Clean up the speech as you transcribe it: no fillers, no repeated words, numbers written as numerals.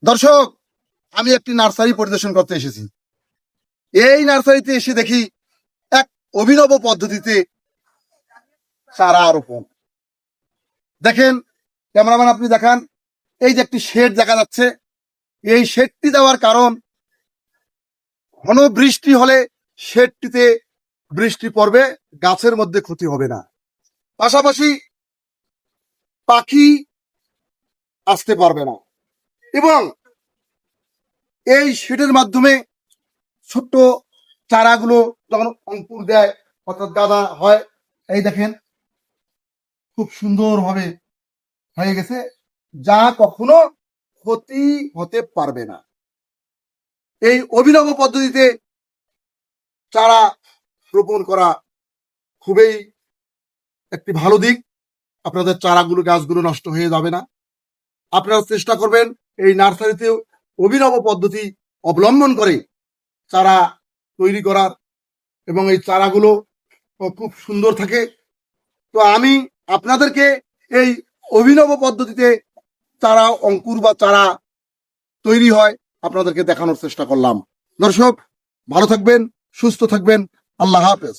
দর্শক, আমি একটি নার্সারি পরিদর্শন করতে এসেছি। এই নার্সারিতে এসে দেখি এক অভিনব পদ্ধতিতে চারা রোপণ। দেখেন ক্যামেরাম্যান, আপনি দেখান। এই যে একটি শেড দেখা যাচ্ছে, এই শেডটি দেওয়ার কারণ, ঘন বৃষ্টি হলে শেডটিতে বৃষ্টি পড়বে, গাছের মধ্যে ক্ষতি হবে না। পাশাপাশি পাখি আসতে পারবে না। এবং এই শেডের মাধ্যমে ছোট্ট চারাগুলো যখন অঙ্কুর দেয়, অর্থাৎ গাদা হয়, এই দেখেন খুব সুন্দরভাবে হয়ে গেছে, যা কখনো ক্ষতি হতে পারবে না। এই অভিনব পদ্ধতিতে চারা রোপণ করা খুবই একটি ভালো দিক। আপনাদের চারাগুলো, গাছগুলো নষ্ট হয়ে যাবে না। আপনারা চেষ্টা করবেন এই নার্সারিতেও অভিনব পদ্ধতি অবলম্বন করে চারা তৈরি করার, এবং এই চারাগুলো খুব সুন্দর থাকে। তো আমি আপনাদেরকে এই অভিনব পদ্ধতিতে চারা অঙ্কুর বা চারা তৈরি হয় আপনাদেরকে দেখানোর চেষ্টা করলাম। দর্শক, ভালো থাকবেন, সুস্থ থাকবেন। আল্লাহ হাফেজ।